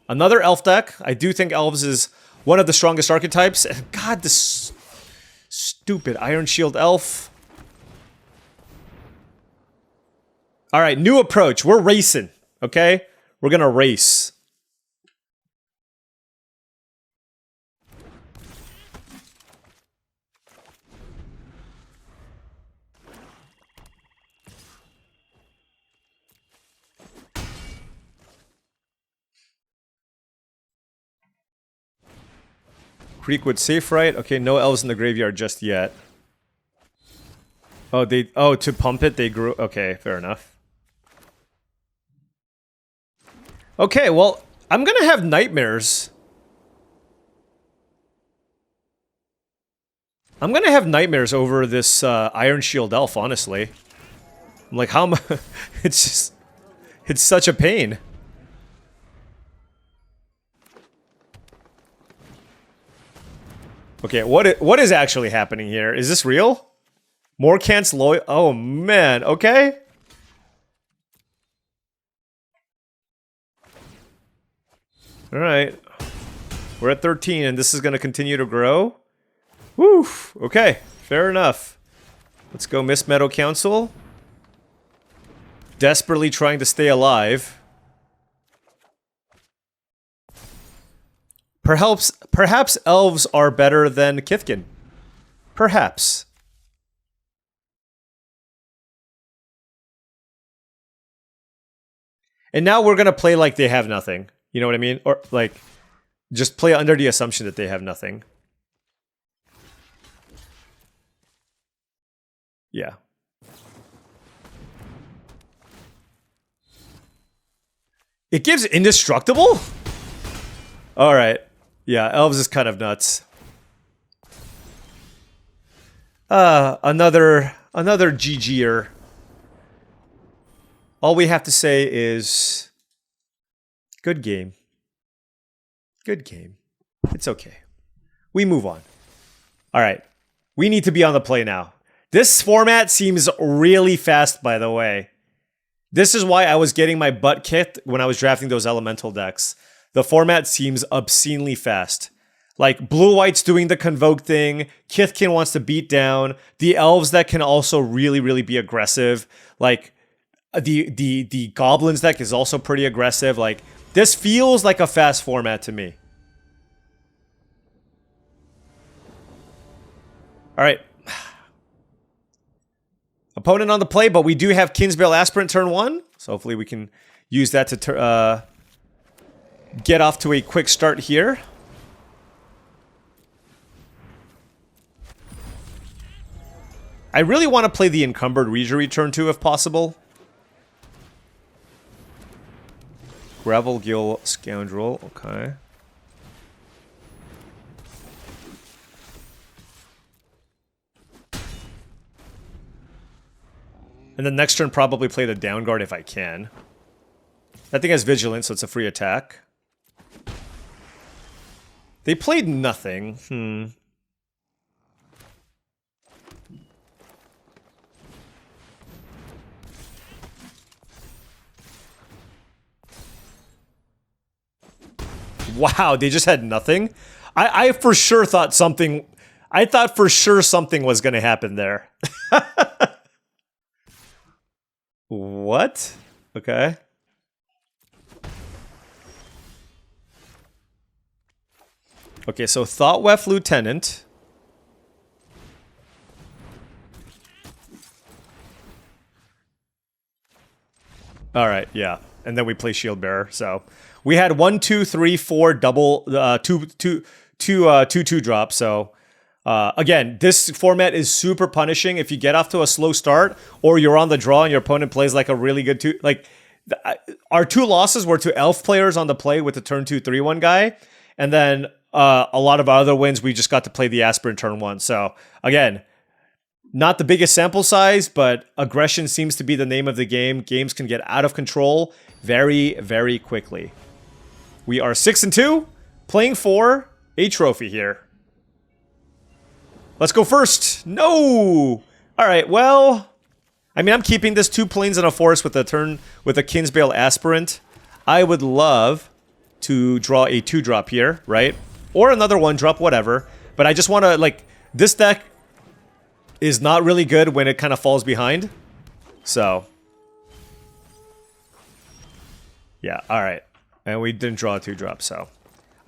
[SPEAKER 1] Another Elf deck. I do think Elves is one of the strongest archetypes. And God, this stupid Iron Shield Elf. All right, new approach. We're racing, okay? We're going to race. Creekwood safe, right? Okay, no elves in the graveyard just yet. Oh, to pump it, they grew. Okay, fair enough. Okay, well, I'm gonna have nightmares. I'm gonna have nightmares over this Iron Shield Elf, honestly. I'm like, how am I? It's such a pain. Okay, what is actually happening here? Is this real? Morkant's loyal. Oh man, okay. All right, we're at 13, and this is going to continue to grow. Woo. Okay, fair enough. Let's go, Mist Meadow Council. Desperately trying to stay alive. Perhaps elves are better than Kithkin. Perhaps. And now we're gonna play like they have nothing. You know what I mean? Or like, just play under the assumption that they have nothing. Yeah. It gives indestructible? Alright. Yeah, Elves is kind of nuts. Another GG'er. All we have to say is good game. Good game. It's okay. We move on. Alright. We need to be on the play now. This format seems really fast, by the way. This is why I was getting my butt kicked when I was drafting those elemental decks. The format seems obscenely fast. Like, blue-white's doing the Convoke thing, Kithkin wants to beat down, the Elves that can also really, really be aggressive. Like, the Goblins deck is also pretty aggressive. Like, this feels like a fast format to me. Alright. Opponent on the play, but we do have Kinsbale Aspirant turn 1, so hopefully we can use that to get off to a quick start here. I really want to play the Encumbered Reejerey turn 2 if possible. Gravelgill Scoundrel, okay. And then next turn probably play the Downguard if I can. That thing has Vigilance, so it's a free attack. They played nothing. Wow, they just had nothing? I for sure thought something... I thought for sure something was going to happen there. What? Okay. Okay, so Thoughtweft Lieutenant. Alright, yeah. And then we play Shield Bearer, so... We had 1, 2, 3, 4 double... two drops, so... again, this format is super punishing if you get off to a slow start, or you're on the draw and your opponent plays like a really good two... Like, our 2 losses were to Elf players on the play with the turn 2, 3-1 guy, And then a lot of other wins, we just got to play the Aspirant turn 1. So again, not the biggest sample size, but aggression seems to be the name of the game. Games can get out of control very, very quickly. We are 6-2, playing for a trophy here. Let's go first. No! All right, well, I mean, I'm keeping this 2 planes and a forest with a turn with a Kinsbale Aspirant. I would love to draw a 2-drop here, right? Or another 1-drop, whatever. But I just want to, like, this deck is not really good when it kind of falls behind. So. Yeah, alright. And we didn't draw a 2-drop, so.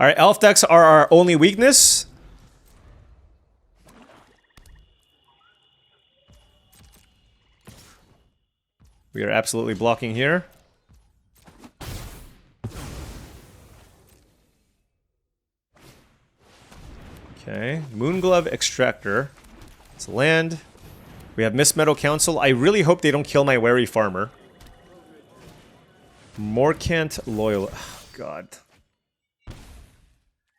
[SPEAKER 1] Alright, elf decks are our only weakness. We are absolutely blocking here. Okay, Moonglove Extractor. It's a land. We have Mist Meadow Council. I really hope they don't kill my Wary Farmer. Morcant Loyal. Oh, God.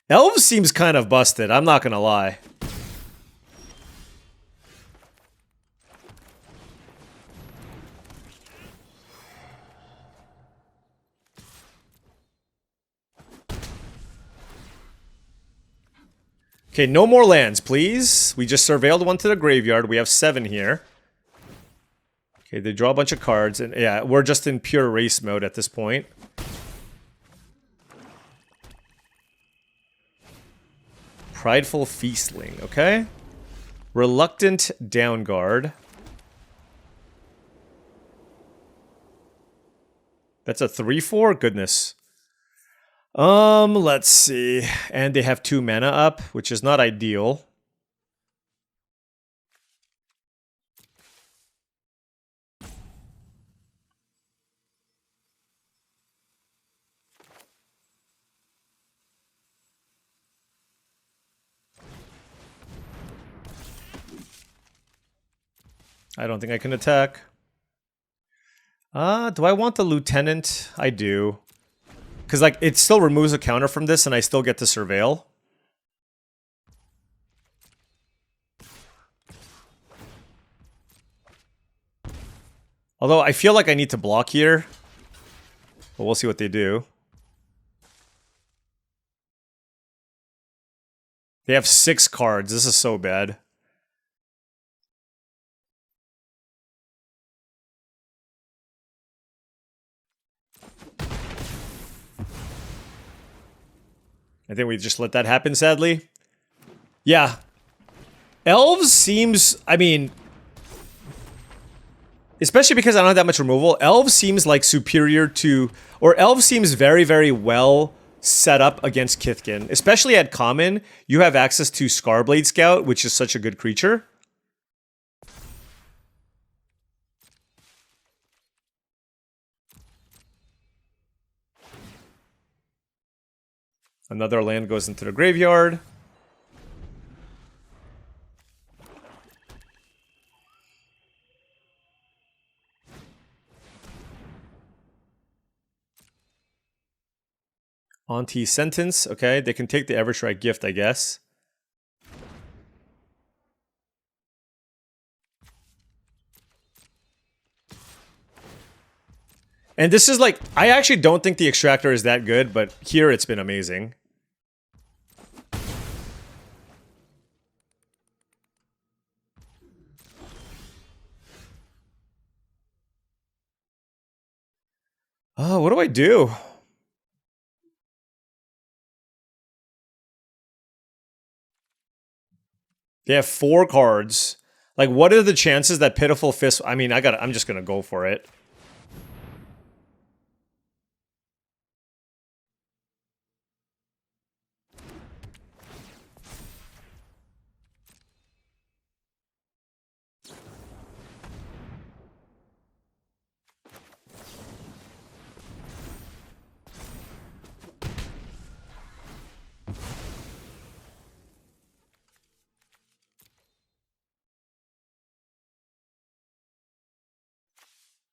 [SPEAKER 1] Elves seems kind of busted, I'm not gonna lie. Okay, no more lands, please. We just surveilled one to the graveyard. We have 7 here. Okay, they draw a bunch of cards, and yeah, we're just in pure race mode at this point. Prideful Feastling, okay. Reluctant Downguard. That's a 3/4? Goodness. Let's see. And they have 2 mana up, which is not ideal. I don't think I can attack. Do I want the Lieutenant? I do. Because, like, it still removes a counter from this, and I still get to surveil. Although, I feel like I need to block here. But we'll see what they do. They have 6 cards. This is so bad. I think we just let that happen, sadly. Yeah. Elves seems, I mean, especially because I don't have that much removal, Elves seems like superior to, or Elves seems very, very well set up against Kithkin. Especially at common, you have access to Scarblade Scout, which is such a good creature. Another land goes into the graveyard. Auntie Sentence. Okay, they can take the Everstrike Gift, I guess. And this is like, I actually don't think the Extractor is that good, but here it's been amazing. Oh, what do I do? They have 4 cards. Like, what are the chances that Pitiful Fist... I mean, I'm just gonna go for it.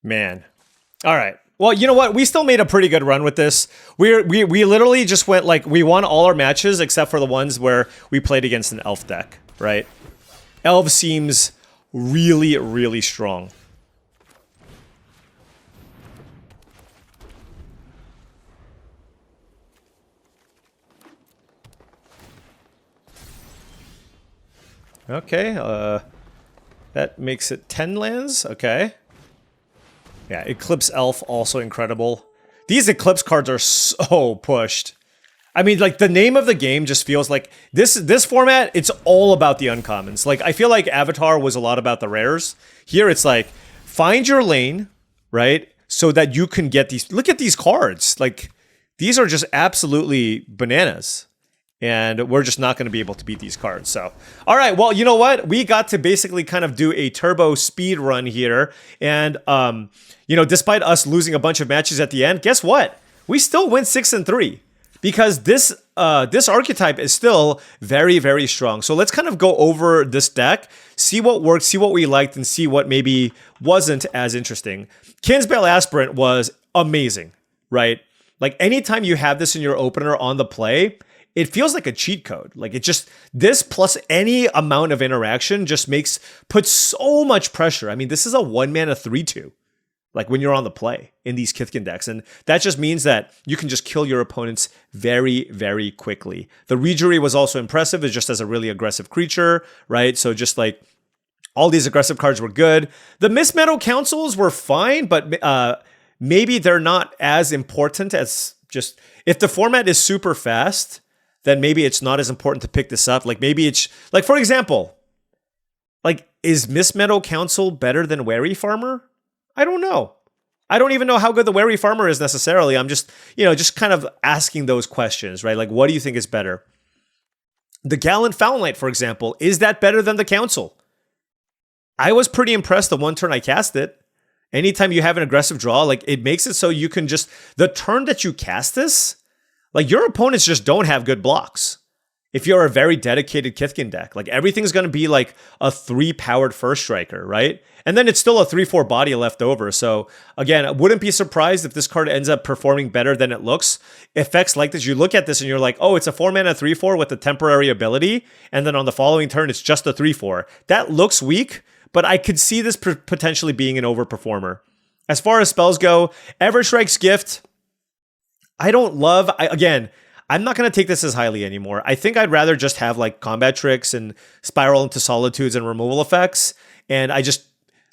[SPEAKER 1] Man. All right. Well, you know what? We still made a pretty good run with this. We literally just went like, we won all our matches except for the ones where we played against an elf deck, right? Elves seems really, really strong. Okay, that makes it 10 lands. Okay. Yeah, Eclipse Elf, also incredible. These Eclipse cards are so pushed. I mean, like, the name of the game just feels like this format, it's all about the uncommons. Like, I feel like Avatar was a lot about the rares. Here, it's like, find your lane, right? So that you can get these. Look at these cards. Like, these are just absolutely bananas. And we're just not going to be able to beat these cards. So, all right, well, you know what? We got to basically kind of do a turbo speed run here. And, you know, despite us losing a bunch of matches at the end, guess what? We still win 6-3 because this archetype is still very, very strong. So let's kind of go over this deck, see what worked, see what we liked, and see what maybe wasn't as interesting. Kinsbale Aspirant was amazing, right? Like, anytime you have this in your opener on the play, it feels like a cheat code. Like, it just, this plus any amount of interaction just puts so much pressure. I mean, this is a 1-mana 3/2, like, when you're on the play in these Kithkin decks. And that just means that you can just kill your opponents very, very quickly. The Rejury was also impressive. It's just as a really aggressive creature, right? So just like, all these aggressive cards were good. The Mist Meadow Councils were fine, but maybe they're not as important as just, if the format is super fast, then maybe it's not as important to pick this up. Like, maybe it's, like, for example, like, is Mist Meadow Council better than Wary Farmer? I don't know. I don't even know how good the Wary Farmer is necessarily. I'm just, you know, just kind of asking those questions, right? Like, what do you think is better? The Gallant Foulnight, for example, is that better than the Council? I was pretty impressed the one turn I cast it. Anytime you have an aggressive draw, like, it makes it so you can just, the turn that you cast this, like, your opponents just don't have good blocks. If you're a very dedicated Kithkin deck, like, everything's going to be like a 3-powered first striker, right? And then it's still a 3/4 body left over. So again, I wouldn't be surprised if this card ends up performing better than it looks. Effects like this, you look at this and you're like, oh, it's a 4-mana 3/4 with a temporary ability. And then on the following turn, it's just a 3/4. That looks weak, but I could see this potentially being an overperformer. As far as spells go, Everstrike's Gift, I don't love, again, I'm not going to take this as highly anymore. I think I'd rather just have like combat tricks and Spiral into Solitudes and removal effects. And I just,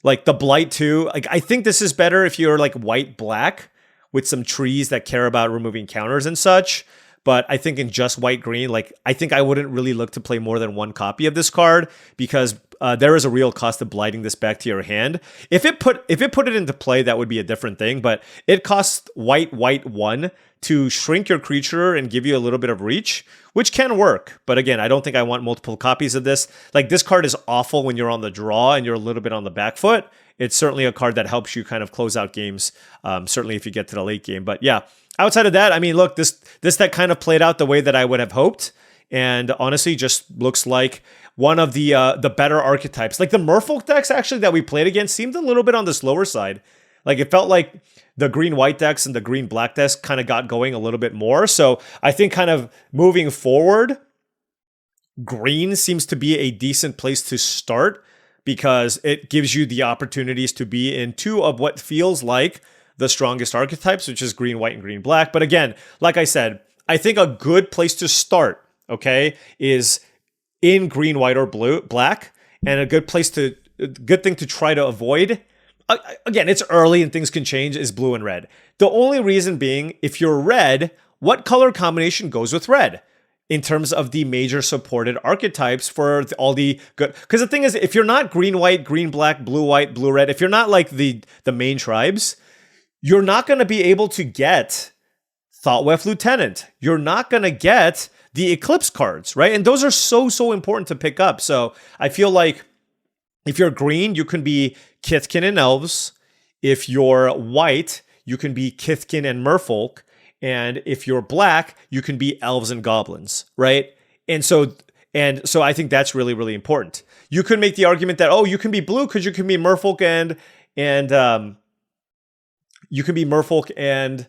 [SPEAKER 1] like, the Blight too. Like, I think this is better if you're like white-black with some trees that care about removing counters and such. But I think in just white-green, like, I think I wouldn't really look to play more than one copy of this card because there is a real cost of blighting this back to your hand. If it put it into play, that would be a different thing. But it costs white 1 to shrink your creature and give you a little bit of reach, which can work. But again, I don't think I want multiple copies of this. Like, this card is awful when you're on the draw and you're a little bit on the back foot. It's certainly a card that helps you kind of close out games, certainly if you get to the late game. But yeah, outside of that, I mean, look, this deck kind of played out the way that I would have hoped. And honestly, just looks like one of the better archetypes. Like, the Merfolk decks, actually, that we played against seemed a little bit on the slower side. Like, it felt like the green-white decks and the green-black decks kind of got going a little bit more. So I think kind of moving forward, green seems to be a decent place to start because it gives you the opportunities to be in two of what feels like the strongest archetypes, which is green, white, and green, black. But again, like I said, I think a good place to start, okay, is in green, white, or blue, black, and a good thing to try to avoid. Again, it's early and things can change, is blue and red. The only reason being, if you're red, what color combination goes with red in terms of the major supported archetypes for all the good? Because the thing is, if you're not green, white, green, black, blue, white, blue, red, if you're not like the main tribes, you're not going to be able to get Thoughtweft Lieutenant. You're not going to get the Eclipse cards, right? And those are so important to pick up. So I feel like if you're green, you can be Kithkin and Elves. If you're white, you can be Kithkin and Merfolk. And if you're black, you can be Elves and Goblins, right? And so I think that's really, really important. You could make the argument that, oh, you can be blue because you can be Merfolk and you can be Merfolk and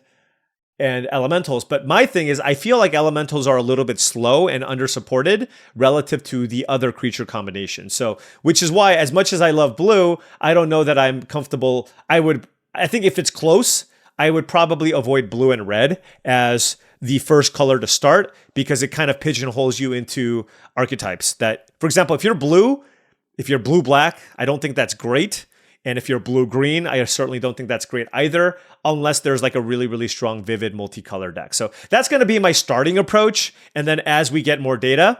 [SPEAKER 1] elementals. But my thing is, I feel like elementals are a little bit slow and undersupported relative to the other creature combinations. So, which is why, as much as I love blue, I don't know that I'm comfortable. I think if it's close, I would probably avoid blue and red as the first color to start, because it kind of pigeonholes you into archetypes that, for example, if you're blue-black, I don't think that's great. And if you're blue-green, I certainly don't think that's great either, unless there's like a really, really strong, vivid multicolor deck. So that's going to be my starting approach. And then as we get more data,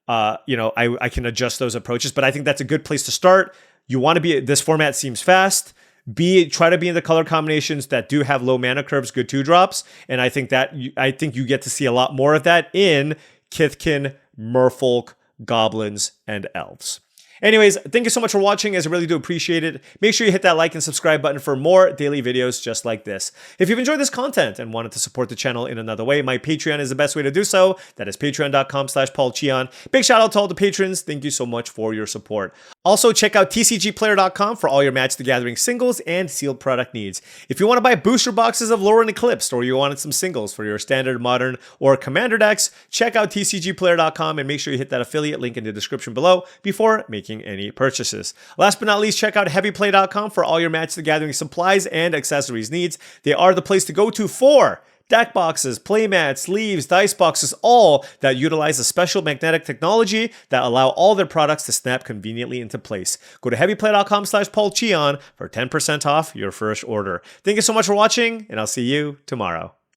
[SPEAKER 1] I can adjust those approaches. But I think that's a good place to start. You want to be, this format seems fast. Try to be in the color combinations that do have low mana curves, good 2-drops. And I think you get to see a lot more of that in Kithkin, Merfolk, Goblins, and Elves. Anyways, thank you so much for watching, as I really do appreciate it. Make sure you hit that like and subscribe button for more daily videos just like this. If you've enjoyed this content and wanted to support the channel in another way, my Patreon is the best way to do so. That is patreon.com/paulcheon. Big shout out to all the patrons. Thank you so much for your support. Also, check out TCGplayer.com for all your Magic the Gathering singles and sealed product needs. If you want to buy booster boxes of Lorwyn Eclipsed, or you wanted some singles for your standard, modern, or commander decks, check out TCGplayer.com and make sure you hit that affiliate link in the description below before making any purchases. Last but not least, check out heavyplay.com for all your Magic the Gathering supplies and accessories needs. They are the place to go to for deck boxes, playmats, sleeves, dice boxes, all that utilize a special magnetic technology that allow all their products to snap conveniently into place. Go to heavyplay.com/paulcheon for 10% off your first order. Thank you so much for watching, and I'll see you tomorrow.